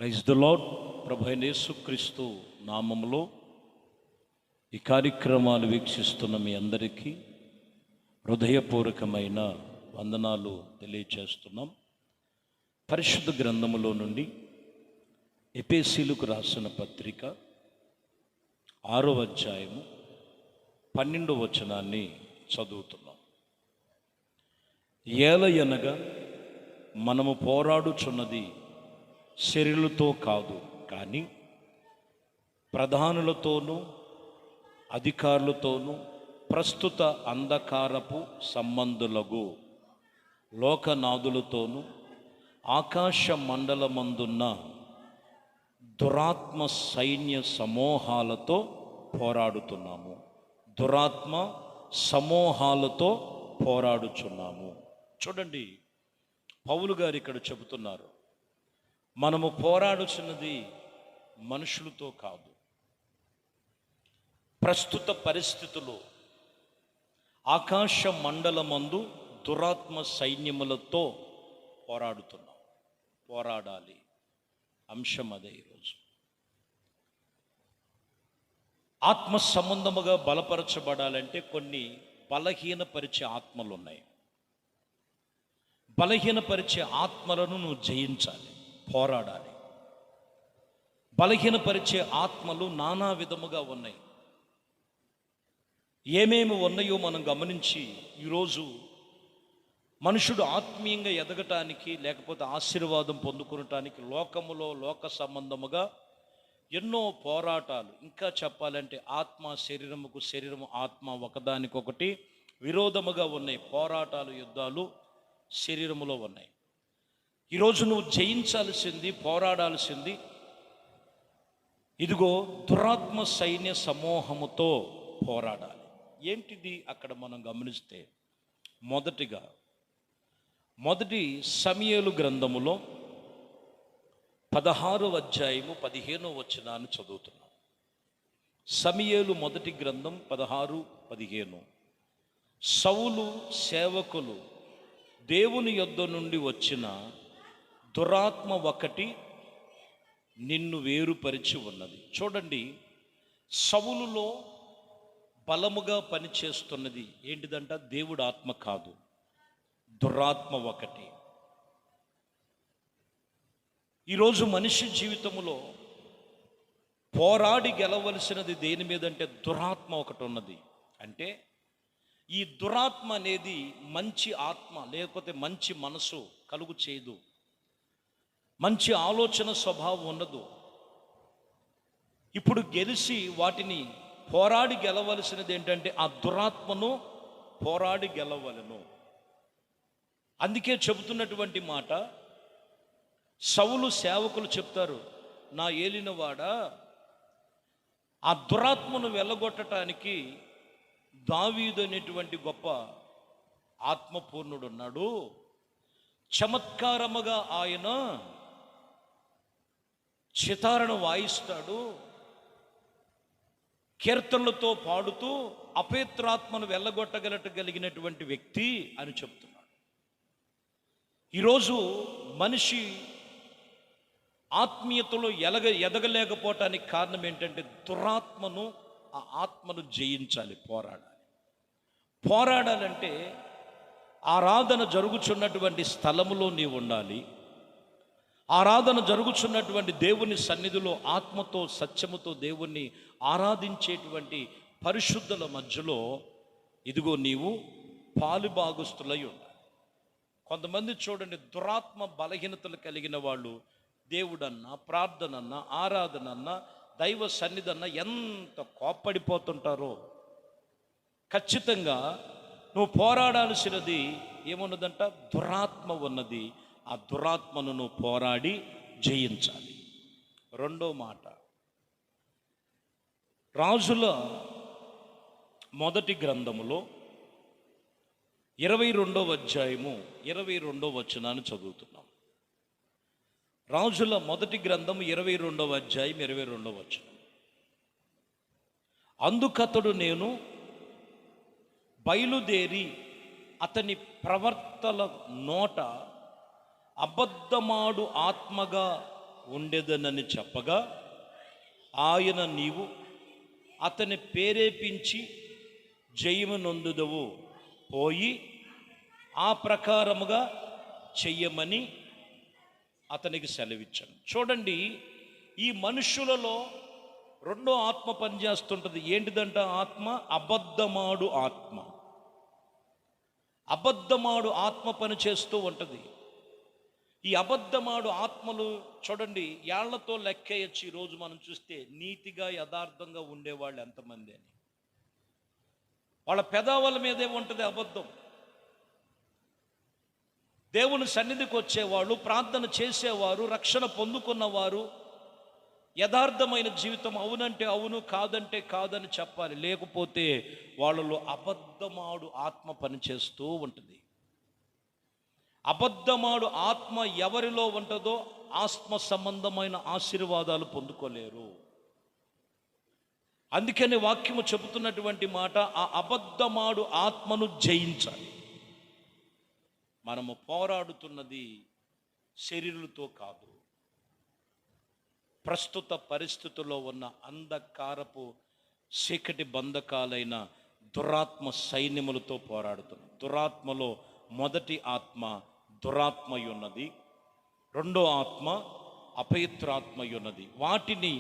Praise the lord. ప్రభు అయిన యేసుక్రీస్తు నామములో ఈ కార్యక్రమాలు వీక్షిస్తున్న మీ అందరికీ హృదయపూర్వకమైన వందనాలు తెలియచేస్తున్నాం. పరిశుద్ధ గ్రంథములో నుండి ఎఫెసీయులకు రాసిన పత్రిక 6వ అధ్యాయము 12వ వచనాన్ని చదువుతున్నాం. ఏలయనగా మనము పోరాడుచున్నది శరీరులతో కాదు, కానీ ప్రధానులతోనూ అధికారులతోనూ ప్రస్తుత అంధకారపు సంబంధులకు లోకనాథులతోనూ ఆకాశ మండలమందున్న దురాత్మ సైన్య సమూహాలతో పోరాడుతున్నాము. దురాత్మ సమూహాలతో పోరాడుచున్నాము. చూడండి, పౌలు గారు ఇక్కడ చెబుతున్నారు, మనము పోరాడుచున్నది మనుషులతో కాదు. ప్రస్తుత పరిస్థితులు ఆకాశ మండలమందు దురాత్మ సైన్యములతో పోరాడుతున్నాం. పోరాడాలి, అంశం అదే. ఈరోజు ఆత్మ సంబంధముగా బలపరచబడాలంటే కొన్ని బలహీనపరిచే ఆత్మలు ఉన్నాయి. బలహీనపరిచే ఆత్మలను నువ్వు జయించాలి, పోరాడాలి. బలహీనపరిచే ఆత్మలు నానా విధముగా ఉన్నాయి. ఏమేమి ఉన్నాయో మనం గమనించి ఈరోజు మనుషుడు ఆత్మీయంగా ఎదగటానికి లేకపోతే ఆశీర్వాదం పొందుకునటానికి లోకములో లోక సంబంధముగా ఎన్నో పోరాటాలు, ఇంకా చెప్పాలంటే ఆత్మ శరీరముకు శరీరము ఆత్మ ఒకదానికొకటి విరోధముగా ఉన్నాయి. పోరాటాలు, యుద్ధాలు శరీరములో ఉన్నాయి. ఈరోజు నువ్వు జయించాల్సింది, పోరాడాల్సింది ఇదిగో దురాత్మ సైన్య సమూహముతో పోరాడాలి. ఏంటిది అక్కడ మనం గమనిస్తే, మొదటి సమూయేలు గ్రంథములో 16వ అధ్యాయము 15వ వచనాన్ని చదువుతున్నాం. సమూయేలు మొదటి గ్రంథం 16-15. సౌలు సేవకులు దేవుని యొద్ద నుండి వచ్చిన దురాత్మ ఒకటి నిన్ను వేరుపరిచి ఉన్నది. చూడండి, సౌలులో బలముగా పనిచేస్తున్నది ఏంటిదంట? దేవుడు ఆత్మ కాదు, దురాత్మ ఒకటి. ఈరోజు మనిషి జీవితంలో పోరాడి గెలవలసినది దేని మీద అంటే దురాత్మ ఒకటి ఉన్నది. అంటే ఈ దురాత్మ అనేది మంచి ఆత్మ లేకపోతే మంచి మనసు కలుగు చేయదు, మంచి ఆలోచన స్వభావం ఉండదు. ఇప్పుడు గెలిచి వాటిని పోరాడి గెలవలసినది ఏంటంటే ఆ దురాత్మను పోరాడి గెలవలను. అందుకే చెబుతున్నటువంటి మాట, సౌలు సేవకులు చెప్తారు, నా ఏలినవాడా, ఆ దురాత్మను వెళ్ళగొట్టడానికి దావీదు అనేటువంటి గొప్ప ఆత్మపూర్ణుడు ఉన్నాడు. చమత్కారముగా ఆయన చితారను వాయిస్తాడు, కీర్తనలతో పాడుతూ అపవిత్రాత్మను వెళ్ళగొట్టగలిగినటువంటి వ్యక్తి అని చెప్తున్నాడు. ఈరోజు మనిషి ఆత్మీయతలో ఎదగలేకపోవటానికి కారణం ఏంటంటే దురాత్మను, ఆ ఆత్మను జయించాలి, పోరాడాలంటే ఆరాధన జరుగుచున్నటువంటి స్థలములో నీవు ఉండాలి. ఆరాధన జరుగుచున్నటువంటి దేవుని సన్నిధిలో ఆత్మతో సత్యముతో దేవుణ్ణి ఆరాధించేటువంటి పరిశుద్ధుల మధ్యలో ఇదిగో నీవు పాలుభాగస్తులై ఉండాలి. కొంతమంది చూడండి, దురాత్మ బలహీనతలు కలిగిన వాళ్ళు దేవుడన్నా, ప్రార్థనన్నా, ఆరాధనన్నా, దైవ సన్నిధన్నా ఎంత కోప్పడిపోతుంటారో. ఖచ్చితంగా నువ్వు పోరాడాల్సినది ఏమున్నదంట? దురాత్మ ఉన్నది. ఆ దురాత్మను నువ్వు పోరాడి జయించాలి. రెండో మాట, రాజుల మొదటి గ్రంథములో 22వ అధ్యాయము 22వ వచనాన్ని చదువుతున్నాం. రాజుల మొదటి గ్రంథం 22వ అధ్యాయం 22వ వచనం. అందుకతడు నేను బయలుదేరి అతని ప్రవర్తన నోట అబద్ధమాడు ఆత్మగా ఉండేదనని చెప్పగా, ఆయన నీవు అతని ప్రేరేపించి జయము నొందుదవు, పోయి ఆ ప్రకారముగా చెయ్యమని అతనికి సెలవిచ్చాను. చూడండి, ఈ మనుషులలో రెండో ఆత్మ పనిచేస్తుంటుంది. ఏంటిదంట ఆత్మ? అబద్ధమాడు ఆత్మ. అబద్ధమాడు ఆత్మ పని చేస్తూ ఉంటుంది. ఈ అబద్ధమాడు ఆత్మలు చూడండి, ఏళ్లతో లెక్కేయచ్చు. ఈరోజు మనం చూస్తే నీతిగా యథార్థంగా ఉండేవాళ్ళు ఎంతమంది అని. వాళ్ళ పెదావల మీదే ఉంటుంది అబద్ధం. దేవుని సన్నిధికి వచ్చేవాళ్ళు, ప్రార్థన చేసేవారు, రక్షణ పొందుకున్నవారు, యథార్థమైన జీవితం, అవునంటే అవును, కాదంటే కాదని చెప్పాలి. లేకపోతే వాళ్ళలో అబద్ధమాడు ఆత్మ పనిచేస్తూ ఉంటుంది. అబద్ధమాడు ఆత్మ ఎవరిలో ఉంటుందో ఆత్మ సంబంధమైన ఆశీర్వాదాలు పొందుకోలేరు. అందుకని వాక్యము చెబుతున్నటువంటి మాట, ఆ అబద్ధమాడు ఆత్మను జయించాలి. మనము పోరాడుతున్నది శరీరులతో కాదు, ప్రస్తుత పరిస్థితుల్లో ఉన్న అంధకారపు చీకటి బంధకాలైన దురాత్మ సైన్యములతో పోరాడుతున్నాం. దురాత్మలో మొదటి ఆత్మ దురాత్మయున్నది, రెండో ఆత్మ అపవిత్రాత్మయున్నది. వాటిని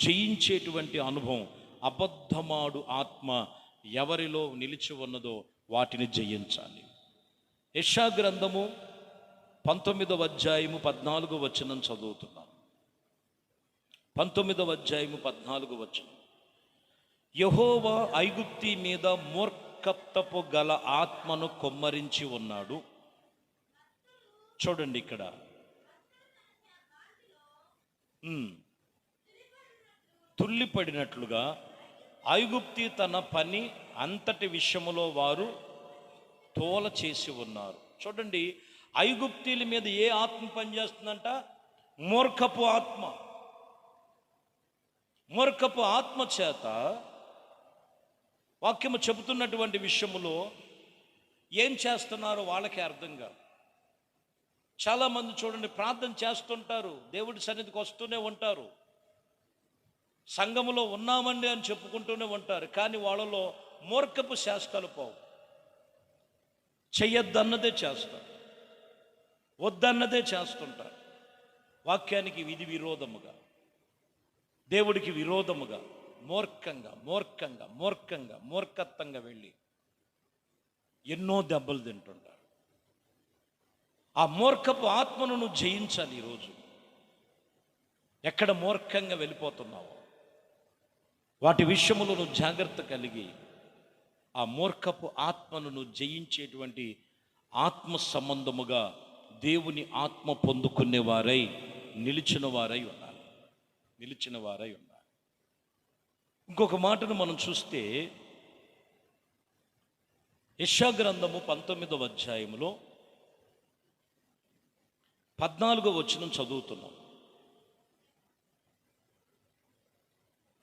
జయించేటువంటి అనుభవం, అబద్ధమాడు ఆత్మ ఎవరిలో నిలిచి ఉన్నదో వాటిని జయించాలి. యెషయా గ్రంథము 19వ అధ్యాయము 14వ వచనం చదువుతున్నాం. 19వ అధ్యాయము 14వ వచనం. యెహోవా ఐగుప్తి మీద మూర్ఖత్వపు గల ఆత్మను కొమ్మరించి ఉన్నాడు. చూడండి ఇక్కడ, తుల్లిపడినట్లుగా ఐగుప్తి తన పని అంతటి విషయములో వారు తోల చేసి ఉన్నారు. చూడండి, ఐగుప్తీల మీద ఏ ఆత్మ పనిచేస్తుందంట? మూర్ఖపు ఆత్మ. మూర్ఖపు ఆత్మ చేత వాక్యము చెబుతున్నటువంటి విషయములో ఏం చేస్తున్నారో వాళ్ళకే అర్థం కాదు. చాలామంది చూడండి, ప్రార్థన చేస్తుంటారు, దేవుడి సన్నిధికి వస్తూనే ఉంటారు, సంఘములో ఉన్నామండి అని చెప్పుకుంటూనే ఉంటారు, కానీ వాళ్ళలో మూర్ఖపు శాస్త్రాలు పోవు. చెయ్యొద్దన్నదే చేస్తారు, వద్దన్నదే చేస్తుంటారు. వాక్యానికి విధి విరోధముగా, దేవుడికి విరోధముగా, మూర్ఖత్వంగా వెళ్ళి ఎన్నో దెబ్బలు తింటుంటారు. ఆ మూర్ఖపు ఆత్మను నువ్వు జయించాలి. ఈరోజు ఎక్కడ మూర్ఖంగా వెళ్ళిపోతున్నావో వాటి విషయములో నువ్వు జాగ్రత్త కలిగి ఆ మూర్ఖపు ఆత్మను నువ్వు జయించేటువంటి ఆత్మ సంబంధముగా దేవుని ఆత్మ పొందుకునే వారై నిలిచిన వారై ఉండాలి. ఇంకొక మాటను మనం చూస్తే, యెషయా గ్రంథము 19వ అధ్యాయములో 14వ వచనం చదువుతున్నాం.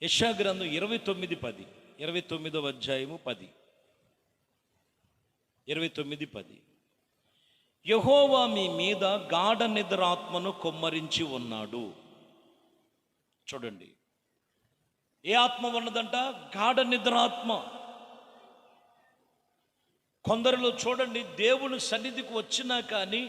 యెషయా గ్రంథం 29:10, 29వ అధ్యాయము 10, 29:10. యెహోవా మీ మీద గాఢ నిద్రాత్మను కొమ్మరించి ఉన్నాడు. చూడండి, ఏ ఆత్మ ఉన్నదంట? గాఢ నిద్రాత్మ. కొందరిలో చూడండి, దేవుని సన్నిధికి వచ్చినా కానీ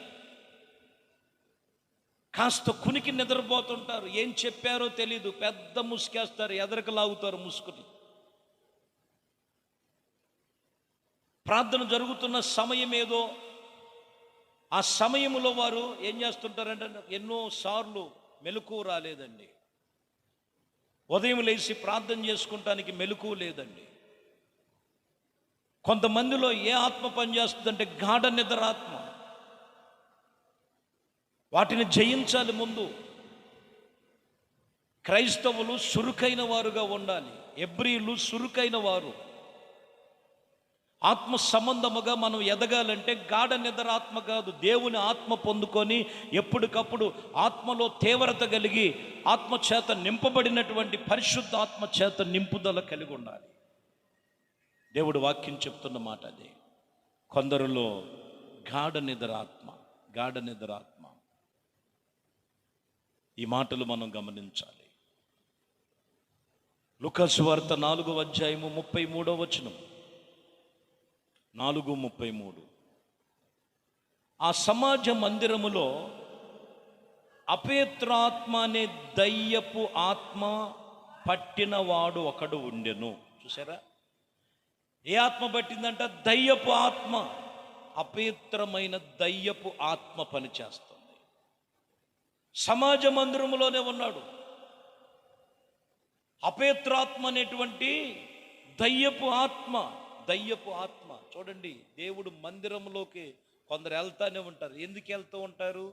కాస్త కునికి నిద్రపోతుంటారు. ఏం చెప్పారో తెలీదు, పెద్ద ముసుకేస్తారు, ఎదరకు లాగుతారు ముసుకుని. ప్రార్థన జరుగుతున్న సమయం ఏదో, ఆ సమయంలో వారు ఏం చేస్తుంటారంటే, ఎన్నో సార్లు మెలకువ రాలేదండి, ఉదయం లేచి ప్రార్థన చేసుకుంటానికి మెలకువ లేదండి. కొంతమందిలో ఏ ఆత్మ పనిచేస్తుందంటే గాఢ నిద్రాత్మ. వాటిని జయించాలి. ముందు క్రైస్తవులు చురుకైన వారుగా ఉండాలి. హెబ్రీయులు చురుకైన వారు. ఆత్మ సంబంధముగా మనం ఎదగాలంటే గాఢ నిద్రాత్మ కాదు, దేవుని ఆత్మ పొందుకొని ఎప్పటికప్పుడు ఆత్మలో తీవ్రత కలిగి ఆత్మచేత నింపబడినటువంటి పరిశుద్ధ ఆత్మచేత నింపుదల కలిగి ఉండాలి. దేవుడు వాక్యం చెప్తున్న మాట అదే. కొందరిలో గాఢ నిద్రాత్మ. ఈ మాటలు మనం గమనించాలి. లూకా సువార్త 4వ అధ్యాయము 33వ వచనం. 4:33. ఆ సమాజ మందిరములో అపవిత్రాత్మ అనే దయ్యపు ఆత్మ పట్టినవాడు ఒకడు ఉండెను. చూసారా, ఏ ఆత్మ పట్టిందంట? దయ్యపు ఆత్మ. అపవిత్రమైన దయ్యపు ఆత్మ పనిచేస్తుంది. సమాజ మందిరములోనే ఉన్నాడు. అపవిత్రాత్మ అనేటువంటి దయ్యపు ఆత్మ. దయ్యపు ఆత్మ. చూడండి, దేవుడు మందిరంలోకి కొందరు వెళ్తానే ఉంటారు. ఎందుకు వెళ్తూ ఉంటారు?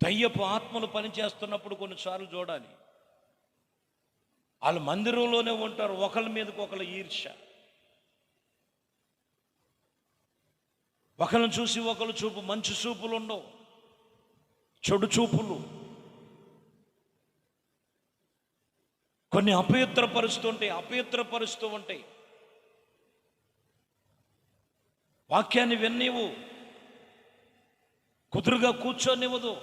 దయ్యపు ఆత్మలు పనిచేస్తున్నప్పుడు కొన్నిసార్లు చూడాలి, వాళ్ళు మందిరంలోనే ఉంటారు. ఒకళ్ళ మీదకి ఒకళ్ళ ఈర్ష్య, ఒకళ్ళని చూసి ఒకళ్ళు చూపు, మంచి చూపులు ఉండవు, చెడు చూపులు. కొన్ని అపవిత్రపరుస్తూ ఉంటాయి. వాక్యాన్ని విన్నీవు, కుదురుగా కూర్చోనివ్వదు.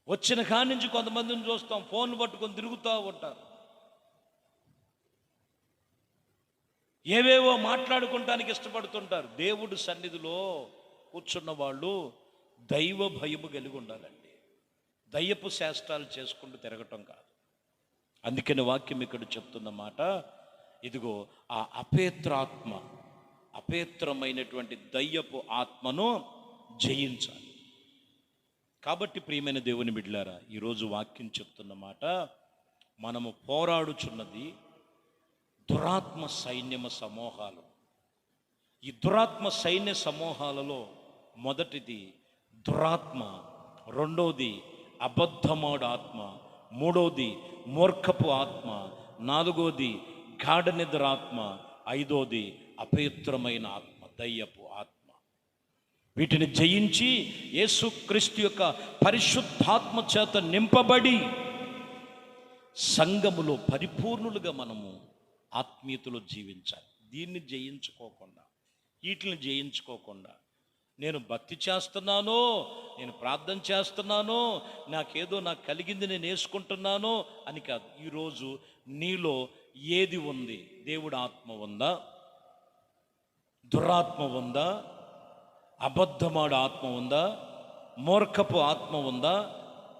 వచ్చిన కాడి నుంచి కొంతమందిని చూస్తాం, ఫోన్ పట్టుకొని తిరుగుతూ ఉంటారు. ఏవేవో మాట్లాడుకుంటానికి ఇష్టపడుతుంటారు. దేవుడి సన్నిధిలో కూర్చున్న వాళ్ళు దైవ భయము కలిగి ఉండాలండి. దయ్యపు శాస్త్రాలు చేసుకుంటూ తిరగటం కాదు. అందుకని వాక్యం ఇక్కడ చెప్తున్న మాట, ఇదిగో ఆ అపవిత్రాత్మ, అపవిత్రమైనటువంటి దయ్యపు ఆత్మను జయించాలి. కాబట్టి ప్రియమైన దేవుని బిడ్డలారా, ఈరోజు వాక్యం చెప్తున్న మాట, మనము పోరాడుచున్నది దురాత్మ సైన్యమ సమూహాలు. ఈ దురాత్మ సైన్య సమూహాలలో మొదటిది దురాత్మ, రెండోది అబద్ధమాడు ఆత్మ, మూడోది మూర్ఖపు ఆత్మ, నాలుగోది గాఢ నిద్రాత్మ, ఐదోది అపవిత్రమైన ఆత్మ, దయ్యపు ఆత్మ. వీటిని జయించి యేసుక్రీస్తు యొక్క పరిశుద్ధాత్మ చేత నింపబడి సంఘములో పరిపూర్ణులుగా మనము ఆత్మీయతలో జీవించాలి. దీన్ని జయించుకోకుండా, వీటిని జయించుకోకుండా నేను భక్తి చేస్తున్నానో, నేను ప్రార్థన చేస్తున్నానో, నాకు కలిగింది నేను వేసుకుంటున్నానో అని కాదు. ఈరోజు నీలో ఏది ఉంది? దేవుడు ఆత్మ ఉందా? దురాత్మ ఉందా? అబద్ధమాడు ఆత్మ ఉందా? మూర్ఖపు ఆత్మ ఉందా?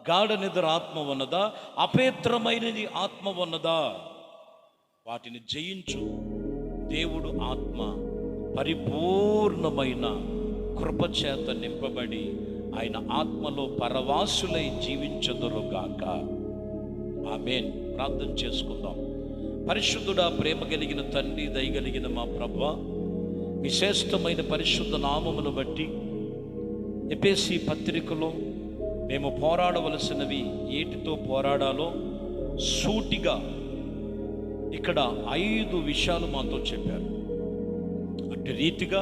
గాఢ నిద్ర ఆత్మ ఉన్నదా? అపవిత్రమైనది ఆత్మ ఉన్నదా? వాటిని జయించు. దేవుడు ఆత్మ పరిపూర్ణమైన కృపచేత నింపబడి ఆయన ఆత్మలో పరవాసులై జీవించదురుగాక. ఆమేన్. ప్రార్థన చేసుకుందాం. పరిశుద్ధుడా, ప్రేమ కలిగిన తండ్రి, దయగలిగిన మా ప్రభువా, విశేషమైన పరిశుద్ధ నామమును బట్టి ఎఫెసీ పత్రికలో మేము పోరాడవలసినవి ఏటితో పోరాడాలో సూటిగా ఇక్కడ 5 విషయాలు మాతో చెప్పారు. అటు రీతిగా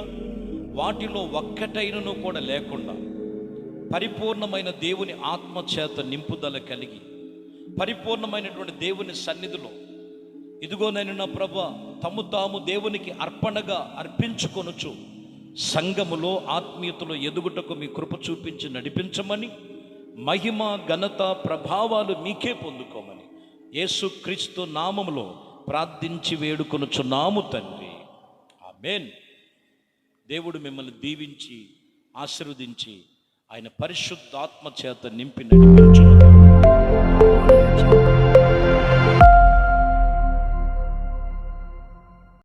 వాటిలో ఒక్కటైనను కూడా లేకుండా పరిపూర్ణమైన దేవుని ఆత్మచేత నింపుదల కలిగి పరిపూర్ణమైనటువంటి దేవుని సన్నిధిలో, ఇదిగో నేను నా ప్రభువా, తాము దేవునికి అర్పణగా అర్పించుకొనుచు సంఘములో ఆత్మీయతలో ఎదుగుటకు మీ కృప చూపించి నడిపించమని, మహిమ ఘనత ప్రభావాలు మీకే పొందుకోమని యేసుక్రీస్తు నామములో ప్రార్థించి వేడుకొనుచున్నాము తండ్రి. ఆమేన్. దేవుడు మిమ్మల్ని దీవించి ఆశీర్వదించి ఆయన పరిశుద్ధాత్మ చేత నింపి నడిపించు.